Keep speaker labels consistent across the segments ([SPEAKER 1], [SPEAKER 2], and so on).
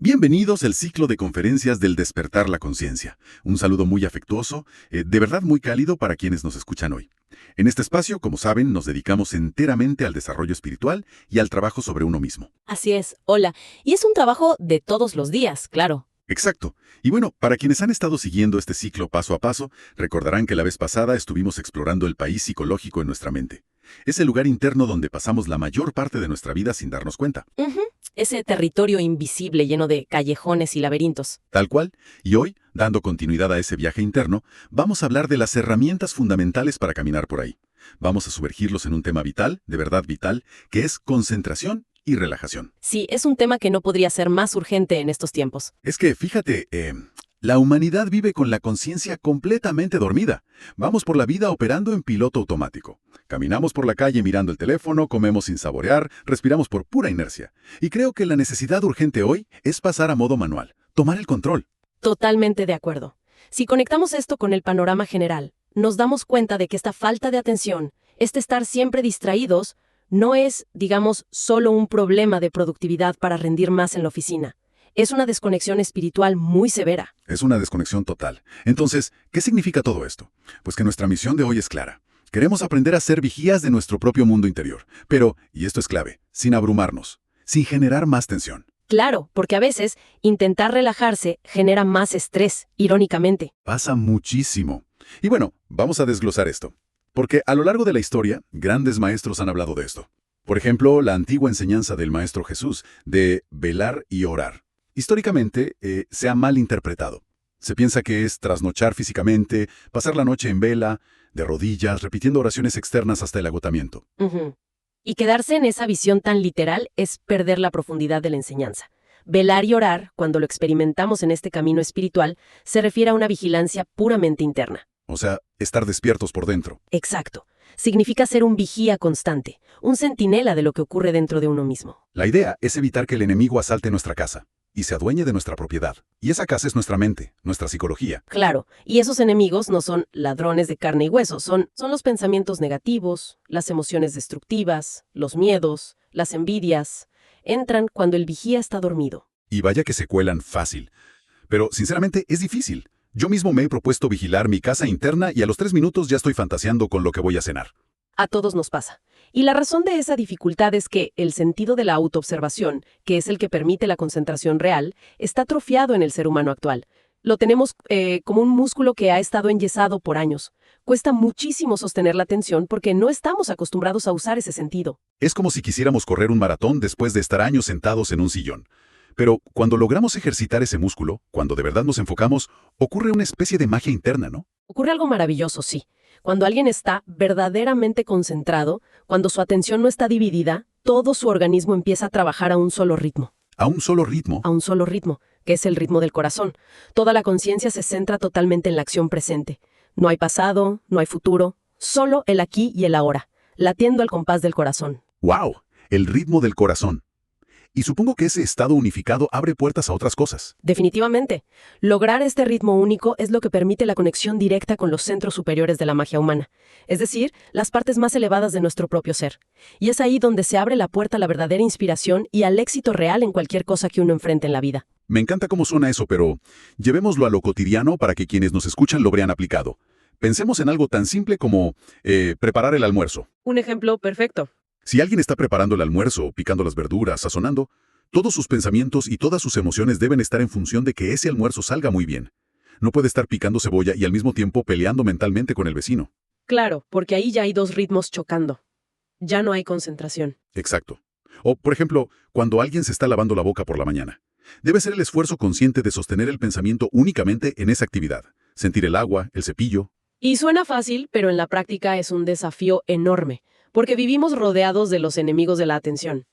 [SPEAKER 1] Bienvenidos al ciclo de conferencias del Despertar la Conciencia. Un saludo muy afectuoso, de verdad muy cálido para quienes nos escuchan hoy. En este espacio, como saben, nos dedicamos enteramente al desarrollo espiritual y al trabajo sobre uno mismo.
[SPEAKER 2] Así es, hola. Y es un trabajo de todos los días, claro.
[SPEAKER 1] Exacto. Y bueno, para quienes han estado siguiendo este ciclo paso a paso, recordarán que la vez pasada estuvimos explorando el país psicológico en nuestra mente. Es el lugar interno donde pasamos la mayor parte de nuestra vida sin darnos cuenta.
[SPEAKER 2] Ese territorio invisible lleno de callejones y laberintos.
[SPEAKER 1] Tal cual, y hoy, dando continuidad a ese viaje interno, vamos a hablar de las herramientas fundamentales para caminar por ahí. Vamos a sumergirlos en un tema vital, de verdad vital, que es concentración y relajación.
[SPEAKER 2] Sí, es un tema que no podría ser más urgente en estos tiempos.
[SPEAKER 1] Es que, fíjate, la humanidad vive con la conciencia completamente dormida. Vamos por la vida operando en piloto automático. Caminamos por la calle mirando el teléfono, comemos sin saborear, respiramos por pura inercia. Y creo que la necesidad urgente hoy es pasar a modo manual, tomar el control.
[SPEAKER 2] Totalmente de acuerdo. Si conectamos esto con el panorama general, nos damos cuenta de que esta falta de atención, este estar siempre distraídos, no es, digamos, solo un problema de productividad para rendir más en la oficina. Es una desconexión espiritual muy severa.
[SPEAKER 1] Es una desconexión total. Entonces, ¿qué significa todo esto? Pues que nuestra misión de hoy es clara. Queremos aprender a ser vigías de nuestro propio mundo interior. Pero, y esto es clave, sin abrumarnos, sin generar más tensión.
[SPEAKER 2] Claro, porque a veces intentar relajarse genera más estrés, irónicamente.
[SPEAKER 1] Pasa muchísimo. Y bueno, vamos a desglosar esto. Porque a lo largo de la historia, grandes maestros han hablado de esto. Por ejemplo, la antigua enseñanza del Maestro Jesús, de velar y orar. Históricamente, se ha mal interpretado. Se piensa que es trasnochar físicamente, pasar la noche en vela, de rodillas, repitiendo oraciones externas hasta el agotamiento.
[SPEAKER 2] Y quedarse en esa visión tan literal es perder la profundidad de la enseñanza. Velar y orar, cuando lo experimentamos en este camino espiritual, se refiere a una vigilancia puramente interna.
[SPEAKER 1] O sea, estar despiertos por dentro.
[SPEAKER 2] Exacto. Significa ser un vigía constante, un centinela de lo que ocurre dentro de uno mismo.
[SPEAKER 1] La idea es evitar que el enemigo asalte nuestra casa y se adueñe de nuestra propiedad. Y esa casa es nuestra mente, nuestra psicología.
[SPEAKER 2] Claro, y esos enemigos no son ladrones de carne y hueso, son los pensamientos negativos, las emociones destructivas, los miedos, las envidias. Entran cuando el vigía está dormido.
[SPEAKER 1] Y vaya que se cuelan fácil. Pero, sinceramente, es difícil. Yo mismo me he propuesto vigilar mi casa interna y a los 3 minutos ya estoy fantaseando con lo que voy a cenar.
[SPEAKER 2] A todos nos pasa. Y la razón de esa dificultad es que el sentido de la autoobservación, que es el que permite la concentración real, está atrofiado en el ser humano actual. Lo tenemos como un músculo que ha estado enyesado por años. Cuesta muchísimo sostener la atención porque no estamos acostumbrados a usar ese sentido.
[SPEAKER 1] Es como si quisiéramos correr un maratón después de estar años sentados en un sillón. Pero cuando logramos ejercitar ese músculo, cuando de verdad nos enfocamos, ocurre una especie de magia interna, ¿no?
[SPEAKER 2] Ocurre algo maravilloso, sí. Cuando alguien está verdaderamente concentrado, cuando su atención no está dividida, todo su organismo empieza a trabajar a un solo ritmo.
[SPEAKER 1] ¿A un solo ritmo?
[SPEAKER 2] A un solo ritmo, que es el ritmo del corazón. Toda la conciencia se centra totalmente en la acción presente. No hay pasado, no hay futuro, solo el aquí y el ahora, latiendo al compás del corazón.
[SPEAKER 1] ¡Wow! El ritmo del corazón. Y supongo que ese estado unificado abre puertas a otras cosas.
[SPEAKER 2] Definitivamente. Lograr este ritmo único es lo que permite la conexión directa con los centros superiores de la magia humana, es decir, las partes más elevadas de nuestro propio ser. Y es ahí donde se abre la puerta a la verdadera inspiración y al éxito real en cualquier cosa que uno enfrente en la vida.
[SPEAKER 1] Me encanta cómo suena eso, pero llevémoslo a lo cotidiano para que quienes nos escuchan lo vean aplicado. Pensemos en algo tan simple como preparar el almuerzo.
[SPEAKER 2] Un ejemplo perfecto.
[SPEAKER 1] Si alguien está preparando el almuerzo, picando las verduras, sazonando, todos sus pensamientos y todas sus emociones deben estar en función de que ese almuerzo salga muy bien. No puede estar picando cebolla y al mismo tiempo peleando mentalmente con el vecino.
[SPEAKER 2] Claro, porque ahí ya hay dos ritmos chocando. Ya no hay concentración.
[SPEAKER 1] Exacto. O, por ejemplo, cuando alguien se está lavando la boca por la mañana. Debe ser el esfuerzo consciente de sostener el pensamiento únicamente en esa actividad. Sentir el agua, el cepillo.
[SPEAKER 2] Y suena fácil, pero en la práctica es un desafío enorme, porque vivimos rodeados de los enemigos de la atención.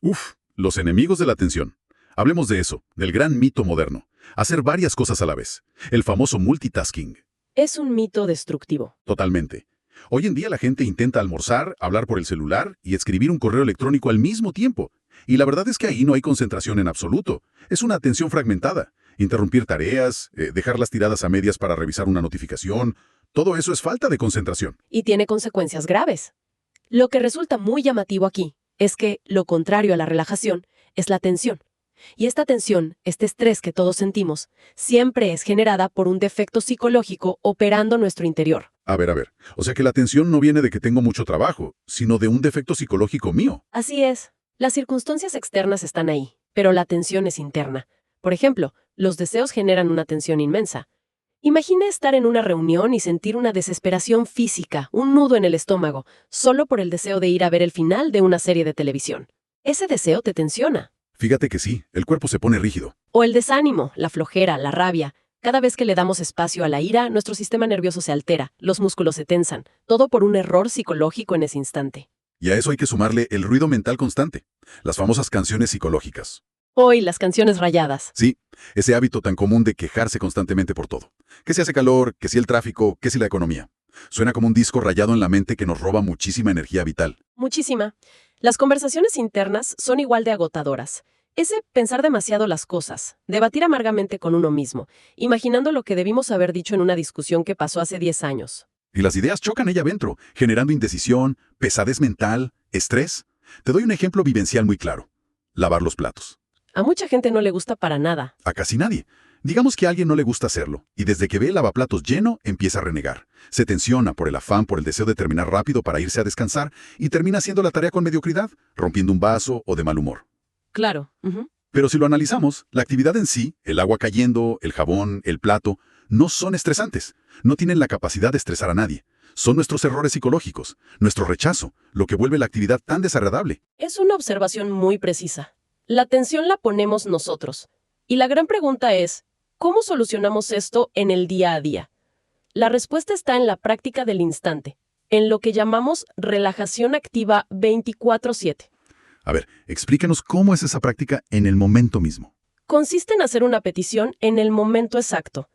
[SPEAKER 1] Uf, los enemigos de la atención. Hablemos de eso, del gran mito moderno. Hacer varias cosas a la vez. El famoso multitasking.
[SPEAKER 2] Es un mito destructivo.
[SPEAKER 1] Totalmente. Hoy en día la gente intenta almorzar, hablar por el celular y escribir un correo electrónico al mismo tiempo. Y la verdad es que ahí no hay concentración en absoluto. Es una atención fragmentada. Interrumpir tareas, dejarlas tiradas a medias para revisar una notificación. Todo eso es falta de concentración.
[SPEAKER 2] Y tiene consecuencias graves. Lo que resulta muy llamativo aquí es que lo contrario a la relajación es la tensión. Y esta tensión, este estrés que todos sentimos, siempre es generada por un defecto psicológico operando nuestro interior.
[SPEAKER 1] A ver. O sea que la tensión no viene de que tengo mucho trabajo, sino de un defecto psicológico mío.
[SPEAKER 2] Así es. Las circunstancias externas están ahí, pero la tensión es interna. Por ejemplo, los deseos generan una tensión inmensa. Imagine estar en una reunión y sentir una desesperación física, un nudo en el estómago, solo por el deseo de ir a ver el final de una serie de televisión. Ese deseo te tensiona.
[SPEAKER 1] Fíjate que sí, el cuerpo se pone rígido.
[SPEAKER 2] O el desánimo, la flojera, la rabia. Cada vez que le damos espacio a la ira, nuestro sistema nervioso se altera, los músculos se tensan, todo por un error psicológico en ese instante.
[SPEAKER 1] Y a eso hay que sumarle el ruido mental constante, las famosas canciones psicológicas.
[SPEAKER 2] Hoy las canciones rayadas.
[SPEAKER 1] Sí, ese hábito tan común de quejarse constantemente por todo. Que si hace calor, que si el tráfico, que si la economía. Suena como un disco rayado en la mente que nos roba muchísima energía vital.
[SPEAKER 2] Muchísima. Las conversaciones internas son igual de agotadoras. Ese pensar demasiado las cosas, debatir amargamente con uno mismo, imaginando lo que debimos haber dicho en una discusión que pasó hace 10 años.
[SPEAKER 1] Y las ideas chocan allá adentro, generando indecisión, pesadez mental, estrés. Te doy un ejemplo vivencial muy claro. Lavar los platos.
[SPEAKER 2] A mucha gente no le gusta para nada.
[SPEAKER 1] A casi nadie. Digamos que a alguien no le gusta hacerlo, y desde que ve el lavaplatos lleno, empieza a renegar. Se tensiona por el afán, por el deseo de terminar rápido para irse a descansar, y termina haciendo la tarea con mediocridad, rompiendo un vaso o de mal humor.
[SPEAKER 2] Claro.
[SPEAKER 1] Pero si lo analizamos, la actividad en sí, el agua cayendo, el jabón, el plato, no son estresantes. No tienen la capacidad de estresar a nadie. Son nuestros errores psicológicos, nuestro rechazo, lo que vuelve la actividad tan desagradable.
[SPEAKER 2] Es una observación muy precisa. La tensión la ponemos nosotros. Y la gran pregunta es, ¿cómo solucionamos esto en el día a día? La respuesta está en la práctica del instante, en lo que llamamos relajación activa 24/7.
[SPEAKER 1] A ver, explícanos cómo es esa práctica en el momento mismo.
[SPEAKER 2] Consiste en hacer una petición en el momento exacto.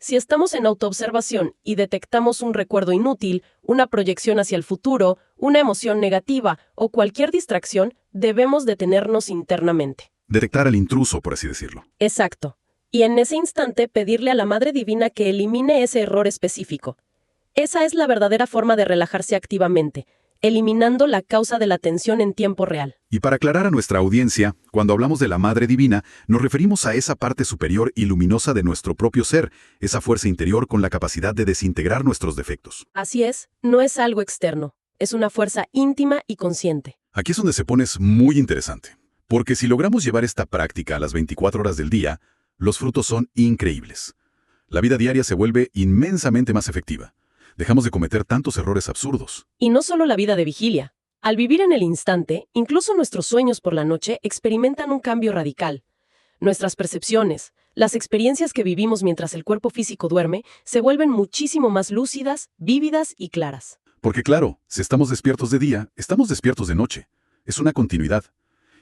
[SPEAKER 2] Si estamos en autoobservación y detectamos un recuerdo inútil, una proyección hacia el futuro, una emoción negativa o cualquier distracción, debemos detenernos internamente.
[SPEAKER 1] Detectar al intruso, por así decirlo.
[SPEAKER 2] Exacto. Y en ese instante pedirle a la Madre Divina que elimine ese error específico. Esa es la verdadera forma de relajarse activamente, eliminando la causa de la tensión en tiempo real.
[SPEAKER 1] Y para aclarar a nuestra audiencia, cuando hablamos de la Madre Divina, nos referimos a esa parte superior y luminosa de nuestro propio ser, esa fuerza interior con la capacidad de desintegrar nuestros defectos.
[SPEAKER 2] Así es, no es algo externo, es una fuerza íntima y consciente.
[SPEAKER 1] Aquí es donde se pone muy interesante, porque si logramos llevar esta práctica a las 24 horas del día, los frutos son increíbles. La vida diaria se vuelve inmensamente más efectiva. Dejamos de cometer tantos errores absurdos.
[SPEAKER 2] Y no solo la vida de vigilia. Al vivir en el instante, incluso nuestros sueños por la noche experimentan un cambio radical. Nuestras percepciones, las experiencias que vivimos mientras el cuerpo físico duerme, se vuelven muchísimo más lúcidas, vívidas y claras.
[SPEAKER 1] Porque claro, si estamos despiertos de día, estamos despiertos de noche. Es una continuidad.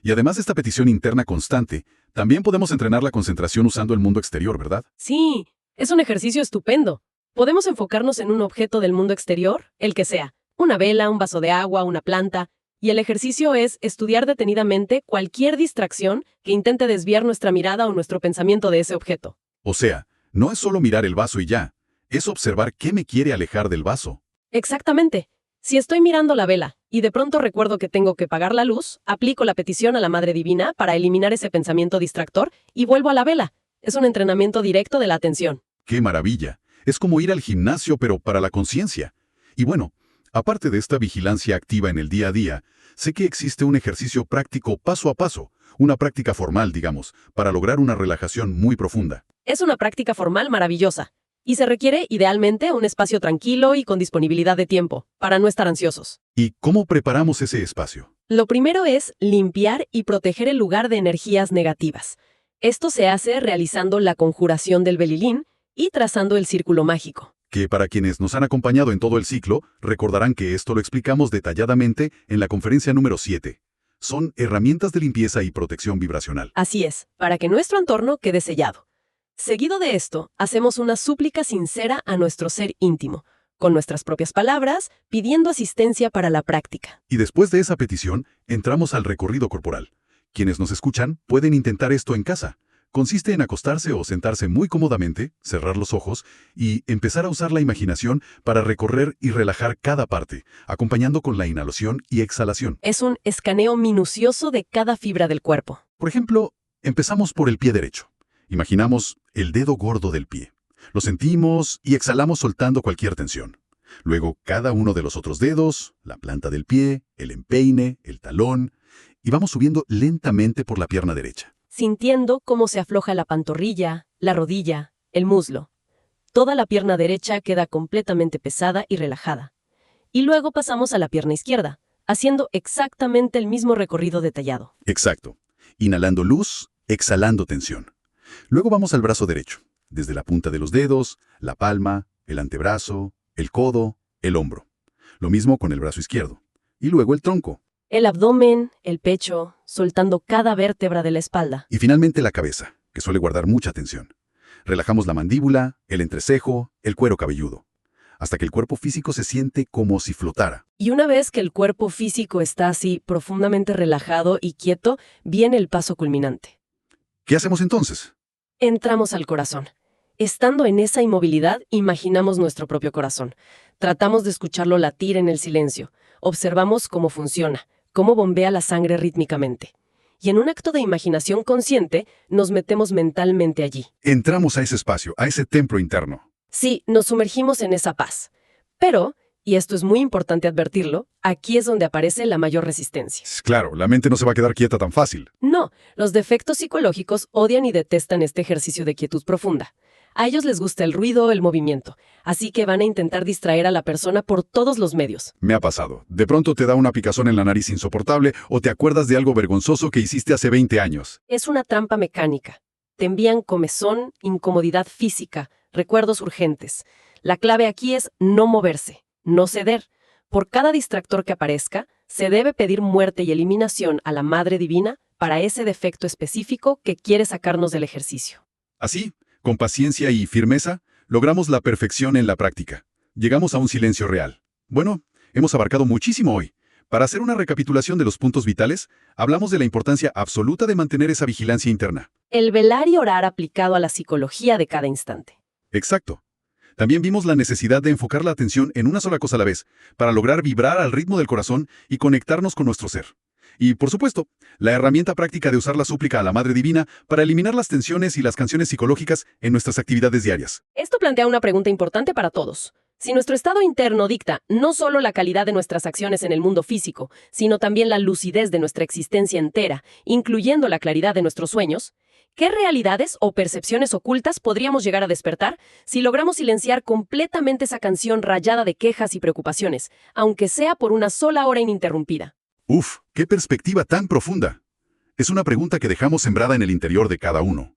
[SPEAKER 1] Y además de esta petición interna constante, también podemos entrenar la concentración usando el mundo exterior, ¿verdad?
[SPEAKER 2] Sí, es un ejercicio estupendo. Podemos enfocarnos en un objeto del mundo exterior, el que sea, una vela, un vaso de agua, una planta, y el ejercicio es estudiar detenidamente cualquier distracción que intente desviar nuestra mirada o nuestro pensamiento de ese objeto.
[SPEAKER 1] O sea, no es solo mirar el vaso y ya, es observar qué me quiere alejar del vaso.
[SPEAKER 2] Exactamente. Si estoy mirando la vela y de pronto recuerdo que tengo que apagar la luz, aplico la petición a la Madre Divina para eliminar ese pensamiento distractor y vuelvo a la vela. Es un entrenamiento directo de la atención.
[SPEAKER 1] ¡Qué maravilla! Es como ir al gimnasio, pero para la conciencia. Y bueno, aparte de esta vigilancia activa en el día a día, sé que existe un ejercicio práctico paso a paso, una práctica formal, digamos, para lograr una relajación muy profunda.
[SPEAKER 2] Es una práctica formal maravillosa. Y se requiere, idealmente, un espacio tranquilo y con disponibilidad de tiempo, para no estar ansiosos.
[SPEAKER 1] ¿Y cómo preparamos ese espacio?
[SPEAKER 2] Lo primero es limpiar y proteger el lugar de energías negativas. Esto se hace realizando la conjuración del belilín y trazando el círculo mágico.
[SPEAKER 1] Que para quienes nos han acompañado en todo el ciclo, recordarán que esto lo explicamos detalladamente en la conferencia número 7. Son herramientas de limpieza y protección vibracional.
[SPEAKER 2] Así es, para que nuestro entorno quede sellado. Seguido de esto, hacemos una súplica sincera a nuestro ser íntimo, con nuestras propias palabras, pidiendo asistencia para la práctica.
[SPEAKER 1] Y después de esa petición, entramos al recorrido corporal. Quienes nos escuchan pueden intentar esto en casa. Consiste en acostarse o sentarse muy cómodamente, cerrar los ojos y empezar a usar la imaginación para recorrer y relajar cada parte, acompañando con la inhalación y exhalación.
[SPEAKER 2] Es un escaneo minucioso de cada fibra del cuerpo.
[SPEAKER 1] Por ejemplo, Empezamos por el pie derecho. Imaginamos el dedo gordo del pie. Lo sentimos y exhalamos soltando cualquier tensión. Luego cada uno de los otros dedos, la planta del pie, el empeine, el talón, y vamos subiendo lentamente por la pierna derecha.
[SPEAKER 2] Sintiendo cómo se afloja la pantorrilla, la rodilla, el muslo. Toda la pierna derecha queda completamente pesada y relajada. Y luego pasamos a la pierna izquierda, haciendo exactamente el mismo recorrido detallado.
[SPEAKER 1] Exacto. Inhalando luz, exhalando tensión. Luego vamos al brazo derecho, desde la punta de los dedos, la palma, el antebrazo, el codo, el hombro. Lo mismo con el brazo izquierdo. Y luego el tronco.
[SPEAKER 2] El abdomen, el pecho, soltando cada vértebra de la espalda.
[SPEAKER 1] Y finalmente la cabeza, que suele guardar mucha tensión. Relajamos la mandíbula, el entrecejo, el cuero cabelludo, hasta que el cuerpo físico se siente como si flotara.
[SPEAKER 2] Y una vez que el cuerpo físico está así profundamente relajado y quieto, viene el paso culminante.
[SPEAKER 1] ¿Qué hacemos entonces?
[SPEAKER 2] Entramos al corazón. Estando en esa inmovilidad, imaginamos nuestro propio corazón. Tratamos de escucharlo latir en el silencio. Observamos cómo funciona, cómo bombea la sangre rítmicamente. Y en un acto de imaginación consciente, nos metemos mentalmente allí.
[SPEAKER 1] Entramos a ese espacio, a ese templo interno.
[SPEAKER 2] Sí, nos sumergimos en esa paz. Pero, y esto es muy importante advertirlo, aquí es donde aparece la mayor resistencia.
[SPEAKER 1] Claro, la mente no se va a quedar quieta tan fácil.
[SPEAKER 2] No, los defectos psicológicos odian y detestan este ejercicio de quietud profunda. A ellos les gusta el ruido o el movimiento, así que van a intentar distraer a la persona por todos los medios.
[SPEAKER 1] Me ha pasado. De pronto te da una picazón en la nariz insoportable o te acuerdas de algo vergonzoso que hiciste hace 20 años.
[SPEAKER 2] Es una trampa mecánica. Te envían comezón, incomodidad física, recuerdos urgentes. La clave aquí es no moverse, no ceder. Por cada distractor que aparezca, se debe pedir muerte y eliminación a la Madre Divina para ese defecto específico que quiere sacarnos del ejercicio.
[SPEAKER 1] Así, con paciencia y firmeza, logramos la perfección en la práctica. Llegamos a un silencio real. Bueno, hemos abarcado muchísimo hoy. Para hacer una recapitulación de los puntos vitales, hablamos de la importancia absoluta de mantener esa vigilancia interna.
[SPEAKER 2] El velar y orar aplicado a la psicología de cada instante.
[SPEAKER 1] Exacto. También vimos la necesidad de enfocar la atención en una sola cosa a la vez, para lograr vibrar al ritmo del corazón y conectarnos con nuestro ser. Y, por supuesto, la herramienta práctica de usar la súplica a la Madre Divina para eliminar las tensiones y las canciones psicológicas en nuestras actividades diarias.
[SPEAKER 2] Esto plantea una pregunta importante para todos. Si nuestro estado interno dicta no solo la calidad de nuestras acciones en el mundo físico, sino también la lucidez de nuestra existencia entera, incluyendo la claridad de nuestros sueños, ¿qué realidades o percepciones ocultas podríamos llegar a despertar si logramos silenciar completamente esa canción rayada de quejas y preocupaciones, aunque sea por una sola hora ininterrumpida?
[SPEAKER 1] ¡Uf! ¡Qué perspectiva tan profunda! Es una pregunta que dejamos sembrada en el interior de cada uno.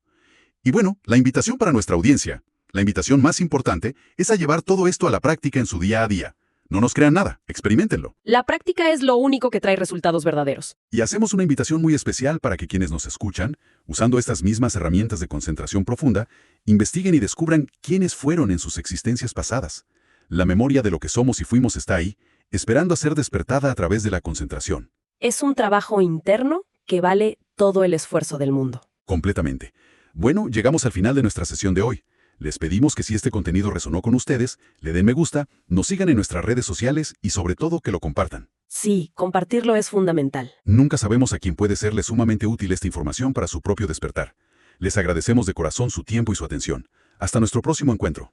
[SPEAKER 1] Y bueno, la invitación para nuestra audiencia, la invitación más importante, es a llevar todo esto a la práctica en su día a día. No nos crean nada, experiméntenlo.
[SPEAKER 2] La práctica es lo único que trae resultados verdaderos.
[SPEAKER 1] Y hacemos una invitación muy especial para que quienes nos escuchan, usando estas mismas herramientas de concentración profunda, investiguen y descubran quiénes fueron en sus existencias pasadas. La memoria de lo que somos y fuimos está ahí, esperando a ser despertada a través de la concentración.
[SPEAKER 2] Es un trabajo interno que vale todo el esfuerzo del mundo.
[SPEAKER 1] Completamente. Bueno, llegamos al final de nuestra sesión de hoy. Les pedimos que si este contenido resonó con ustedes, le den me gusta, nos sigan en nuestras redes sociales y sobre todo que lo compartan.
[SPEAKER 2] Sí, compartirlo es fundamental.
[SPEAKER 1] Nunca sabemos a quién puede serle sumamente útil esta información para su propio despertar. Les agradecemos de corazón su tiempo y su atención. Hasta nuestro próximo encuentro.